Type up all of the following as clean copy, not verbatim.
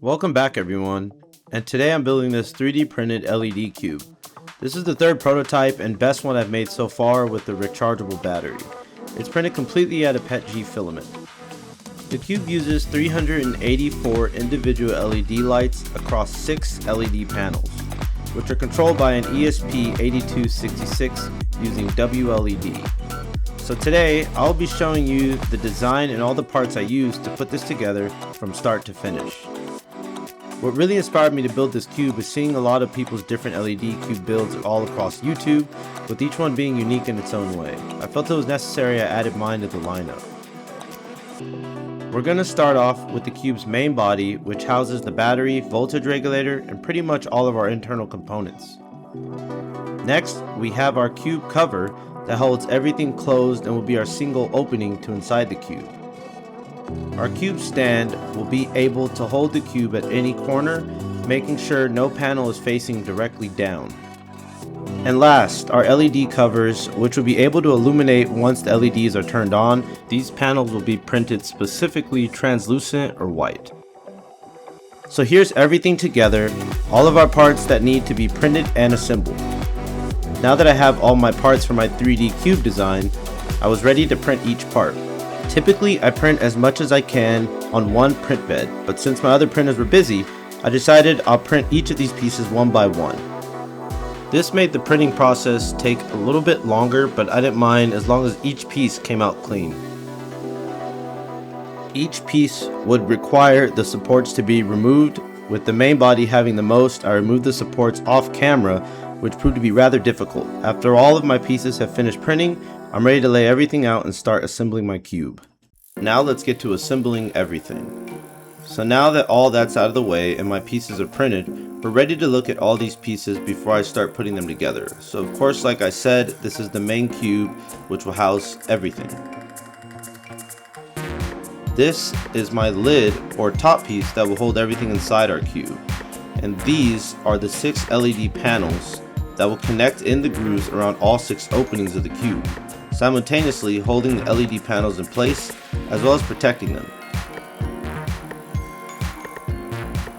Welcome back everyone, and today I'm building this 3D printed LED cube. This is the third prototype and best one I've made so far with the rechargeable battery. It's printed completely out of PETG filament. The cube uses 384 individual LED lights across 6 LED panels, which are controlled by an ESP8266 using WLED. So today, I'll be showing you the design and all the parts I used to put this together from start to finish. What really inspired me to build this cube is seeing a lot of people's different LED cube builds all across YouTube, with each one being unique in its own way. I felt it was necessary I added mine to the lineup. We're going to start off with the cube's main body, which houses the battery, voltage regulator, and pretty much all of our internal components. Next, we have our cube cover that holds everything closed and will be our single opening to inside the cube. Our cube stand will be able to hold the cube at any corner, making sure no panel is facing directly down. And last, our LED covers, which will be able to illuminate once the LEDs are turned on. These panels will be printed specifically translucent or white. So here's everything together, all of our parts that need to be printed and assembled. Now that I have all my parts for my 3D cube design, I was ready to print each part. Typically, I print as much as I can on one print bed, but since my other printers were busy, I decided I'll print each of these pieces one by one. This made the printing process take a little bit longer, but I didn't mind as long as each piece came out clean. Each piece would require the supports to be removed. With the main body having the most, I removed the supports off camera, which proved to be rather difficult. After all of my pieces have finished printing, I'm ready to lay everything out and start assembling my cube. Now let's get to assembling everything. So now that all that's out of the way and my pieces are printed, we're ready to look at all these pieces before I start putting them together. So of course, like I said, this is the main cube, which will house everything. This is my lid or top piece that will hold everything inside our cube. And these are the 6 LED panels that will connect in the grooves around all 6 openings of the cube, simultaneously holding the LED panels in place as well as protecting them.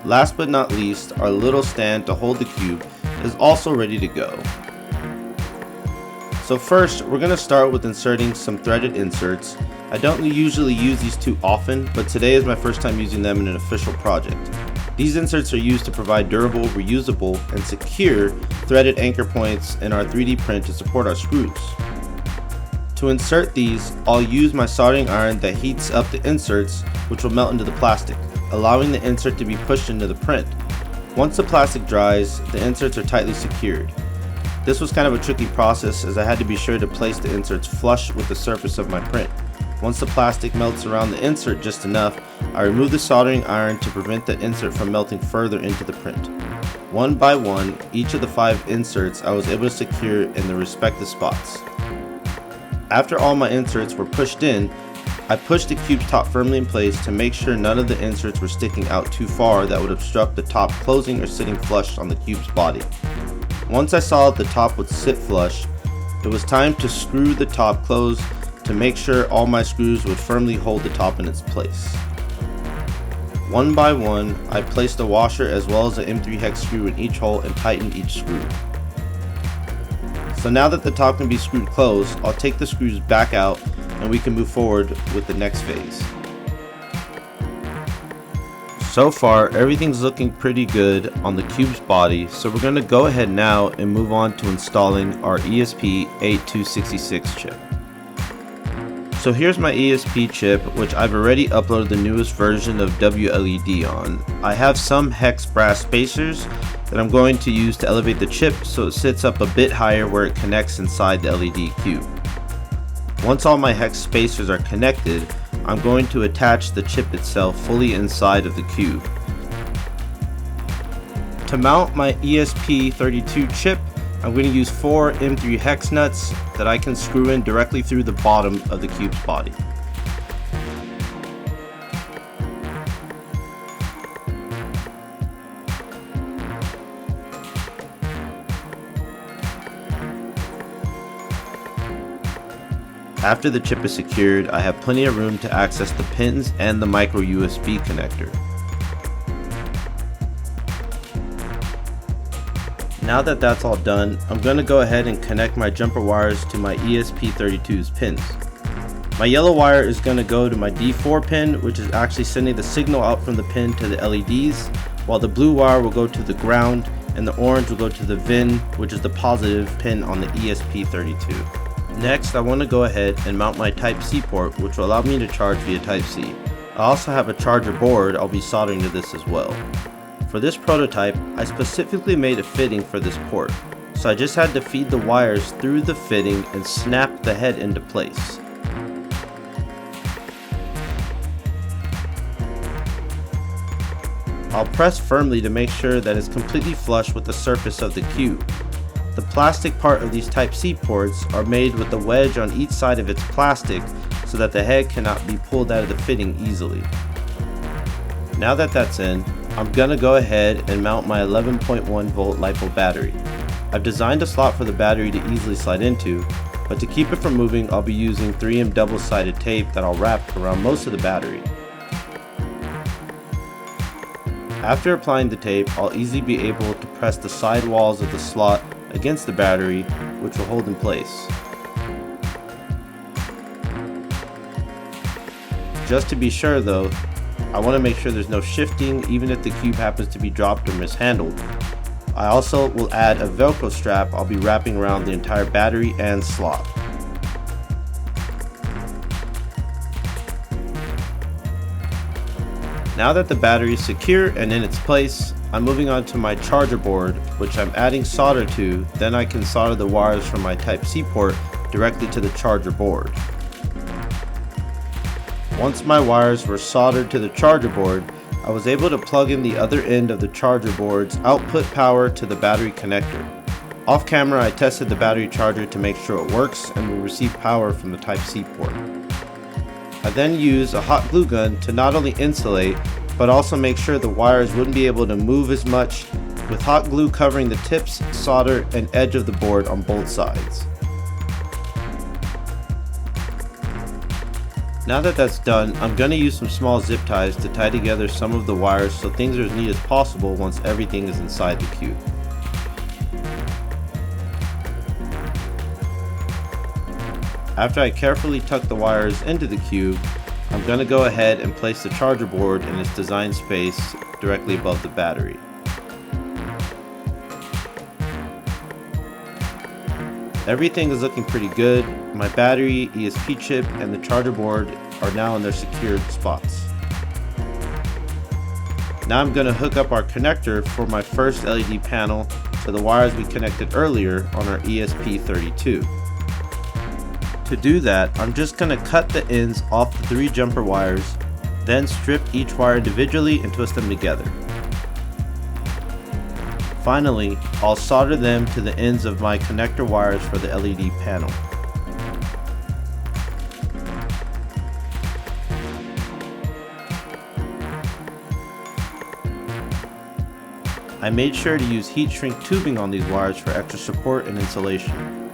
Last but not least, our little stand to hold the cube is also ready to go. So first, we're going to start with inserting some threaded inserts. I don't usually use these too often, but today is my first time using them in an official project. These inserts are used to provide durable, reusable, and secure threaded anchor points in our 3D print to support our screws. To insert these, I'll use my soldering iron that heats up the inserts, which will melt into the plastic, allowing the insert to be pushed into the print. Once the plastic dries, the inserts are tightly secured. This was kind of a tricky process as I had to be sure to place the inserts flush with the surface of my print. Once the plastic melts around the insert just enough, I remove the soldering iron to prevent the insert from melting further into the print. One by one, each of the 5 inserts I was able to secure in their respective spots. After all my inserts were pushed in, I pushed the cube's top firmly in place to make sure none of the inserts were sticking out too far that would obstruct the top closing or sitting flush on the cube's body. Once I saw that the top would sit flush, it was time to screw the top closed to make sure all my screws would firmly hold the top in its place. One by one, I placed a washer as well as an M3 hex screw in each hole and tightened each screw. So now that the top can be screwed closed, I'll take the screws back out and we can move forward with the next phase. So far, everything's looking pretty good on the cube's body, so we're going to go ahead now and move on to installing our ESP8266 chip. So here's my ESP chip, which I've already uploaded the newest version of WLED on. I have some hex brass spacers that I'm going to use to elevate the chip so it sits up a bit higher where it connects inside the LED cube. Once all my hex spacers are connected, I'm going to attach the chip itself fully inside of the cube. To mount my ESP32 chip, I'm going to use 4 M3 hex nuts that I can screw in directly through the bottom of the cube's body. After the chip is secured, I have plenty of room to access the pins and the micro USB connector. Now that that's all done, I'm going to go ahead and connect my jumper wires to my ESP32's pins. My yellow wire is going to go to my D4 pin, which is actually sending the signal out from the pin to the LEDs, while the blue wire will go to the ground and the orange will go to the VIN, which is the positive pin on the ESP32. Next, I want to go ahead and mount my Type-C port, which will allow me to charge via Type-C. I also have a charger board I'll be soldering to this as well. For this prototype, I specifically made a fitting for this port, so I just had to feed the wires through the fitting and snap the head into place. I'll press firmly to make sure that it's completely flush with the surface of the cube. The plastic part of these Type-C ports are made with a wedge on each side of its plastic so that the head cannot be pulled out of the fitting easily. Now that that's in, I'm gonna go ahead and mount my 11.1 volt LiPo battery. I've designed a slot for the battery to easily slide into, but to keep it from moving, I'll be using 3M double-sided tape that I'll wrap around most of the battery. After applying the tape, I'll easily be able to press the side walls of the slot against the battery, which will hold in place. Just to be sure though, I want to make sure there's no shifting even if the cube happens to be dropped or mishandled. I also will add a Velcro strap I'll be wrapping around the entire battery and slot. Now that the battery is secure and in its place, I'm moving on to my charger board, which I'm adding solder to, then I can solder the wires from my Type-C port directly to the charger board. Once my wires were soldered to the charger board, I was able to plug in the other end of the charger board's output power to the battery connector. Off camera, I tested the battery charger to make sure it works and will receive power from the Type-C port. I then use a hot glue gun to not only insulate, but also make sure the wires wouldn't be able to move as much, with hot glue covering the tips, solder, and edge of the board on both sides. Now that that's done, I'm going to use some small zip ties to tie together some of the wires so things are as neat as possible once everything is inside the cube. After I carefully tuck the wires into the cube, I'm going to go ahead and place the charger board in its designed space directly above the battery. Everything is looking pretty good. My battery, ESP chip, and the charger board are now in their secured spots. Now I'm going to hook up our connector for my first LED panel to the wires we connected earlier on our ESP32. To do that, I'm just going to cut the ends off the 3 jumper wires, then strip each wire individually and twist them together. Finally, I'll solder them to the ends of my connector wires for the LED panel. I made sure to use heat shrink tubing on these wires for extra support and insulation.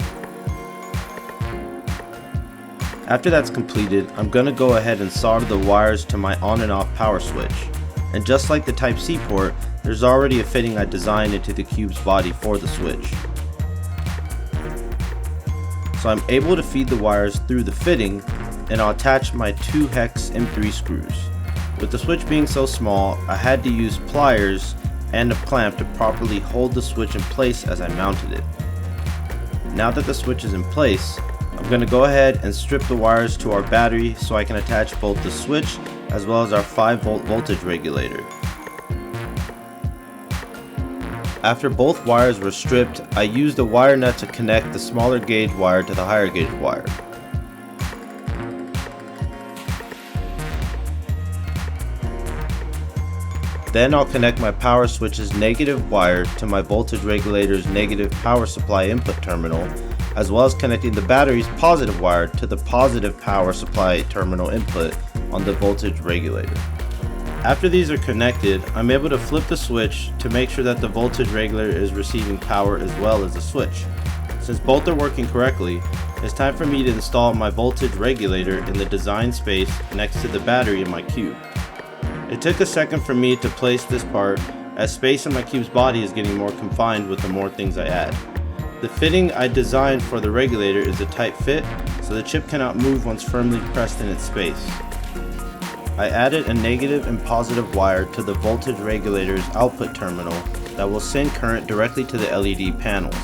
After that's completed, I'm going to go ahead and solder the wires to my on and off power switch. And just like the Type-C port, there's already a fitting I designed into the cube's body for the switch. So I'm able to feed the wires through the fitting, and I'll attach my 2 hex M3 screws. With the switch being so small, I had to use pliers and a clamp to properly hold the switch in place as I mounted it. Now that the switch is in place, I'm going to go ahead and strip the wires to our battery so I can attach both the switch as well as our 5-volt voltage regulator. After both wires were stripped, I used a wire nut to connect the smaller gauge wire to the higher gauge wire. Then I'll connect my power switch's negative wire to my voltage regulator's negative power supply input terminal, as well as connecting the battery's positive wire to the positive power supply terminal input on the voltage regulator. After these are connected, I'm able to flip the switch to make sure that the voltage regulator is receiving power as well as the switch. Since both are working correctly, it's time for me to install my voltage regulator in the design space next to the battery in my cube. It took a second for me to place this part, as space in my cube's body is getting more confined with the more things I add. The fitting I designed for the regulator is a tight fit, so the chip cannot move once firmly pressed in its space. I added a negative and positive wire to the voltage regulator's output terminal that will send current directly to the LED panels.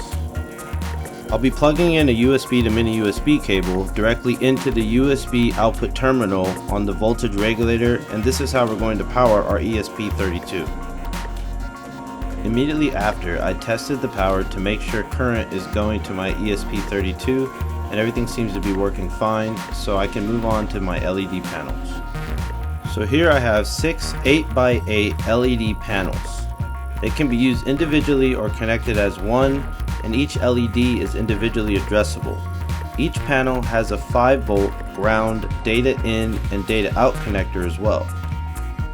I'll be plugging in a USB to mini USB cable directly into the USB output terminal on the voltage regulator, and this is how we're going to power our ESP32. Immediately after, I tested the power to make sure current is going to my ESP32 and everything seems to be working fine, so I can move on to my LED panels. So here I have 6 8x8 LED panels. They can be used individually or connected as one, and each LED is individually addressable. Each panel has a 5-volt ground data in and data out connector as well.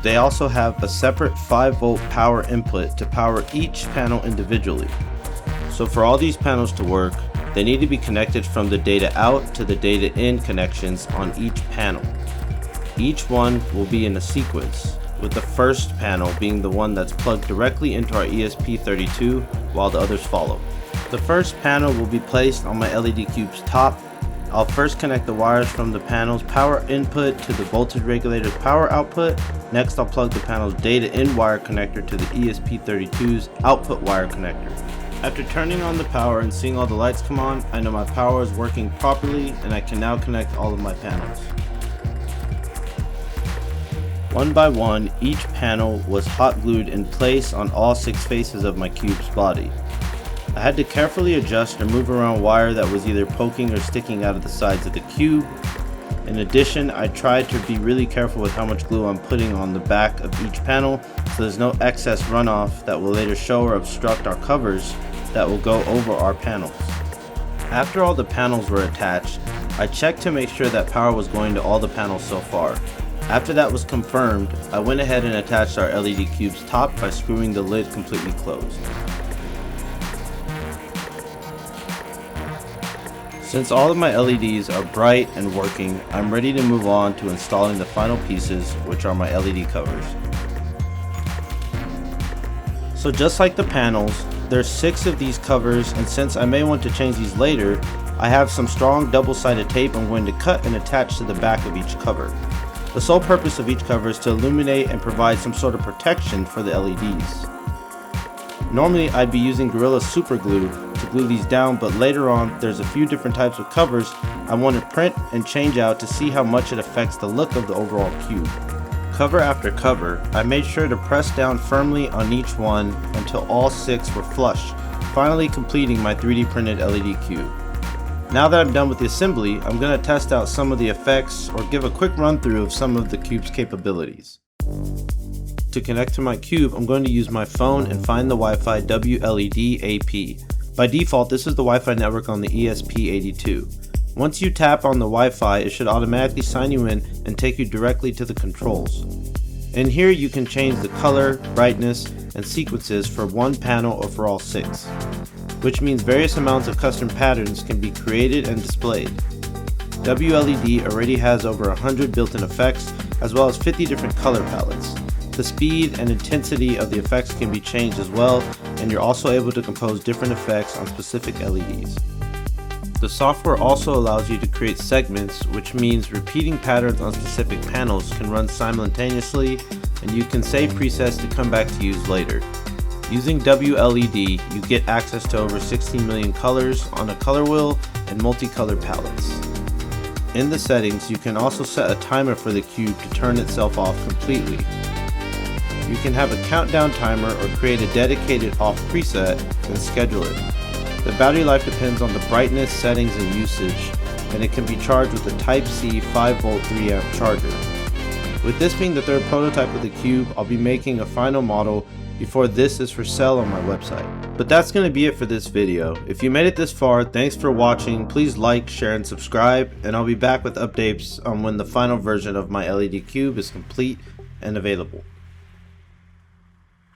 They also have a separate 5-volt power input to power each panel individually. So for all these panels to work, they need to be connected from the data out to the data in connections on each panel. Each one will be in a sequence, with the first panel being the one that's plugged directly into our ESP32 while the others follow. The first panel will be placed on my LED cube's top. I'll first connect the wires from the panel's power input to the voltage regulator's power output. Next, I'll plug the panel's data in wire connector to the ESP32's output wire connector. After turning on the power and seeing all the lights come on, I know my power is working properly and I can now connect all of my panels. One by one, each panel was hot glued in place on all 6 faces of my cube's body. I had to carefully adjust or move around wire that was either poking or sticking out of the sides of the cube. In addition, I tried to be really careful with how much glue I'm putting on the back of each panel so there's no excess runoff that will later show or obstruct our covers that will go over our panels. After all the panels were attached, I checked to make sure that power was going to all the panels so far. After that was confirmed, I went ahead and attached our LED cube's top by screwing the lid completely closed. Since all of my LEDs are bright and working, I'm ready to move on to installing the final pieces, which are my LED covers. So just like the panels, there's 6 of these covers, and since I may want to change these later, I have some strong double-sided tape I'm going to cut and attach to the back of each cover. The sole purpose of each cover is to illuminate and provide some sort of protection for the LEDs. Normally I'd be using Gorilla Super Glue to glue these down, but later on there's a few different types of covers I want to print and change out to see how much it affects the look of the overall cube. Cover after cover, I made sure to press down firmly on each one until all 6 were flush, finally completing my 3D printed LED cube. Now that I'm done with the assembly, I'm going to test out some of the effects or give a quick run through of some of the cube's capabilities. To connect to my cube, I'm going to use my phone and find the Wi-Fi WLED AP. By default, this is the Wi-Fi network on the ESP82. Once you tap on the Wi-Fi, it should automatically sign you in and take you directly to the controls. In here you can change the color, brightness, and sequences for one panel or for all 6, which means various amounts of custom patterns can be created and displayed. WLED already has over 100 built-in effects, as well as 50 different color palettes. The speed and intensity of the effects can be changed as well, and you're also able to compose different effects on specific LEDs. The software also allows you to create segments, which means repeating patterns on specific panels can run simultaneously, and you can save presets to come back to use later. Using WLED, you get access to over 16 million colors on a color wheel and multicolor palettes. In the settings, you can also set a timer for the cube to turn itself off completely. You can have a countdown timer or create a dedicated off preset and schedule it. The battery life depends on the brightness, settings, and usage, and it can be charged with a Type-C 5V 3A charger. With this being the third prototype of the cube, I'll be making a final model before this is for sale on my website. But that's going to be it for this video. If you made it this far, thanks for watching. Please like, share, and subscribe, and I'll be back with updates on when the final version of my LED cube is complete and available.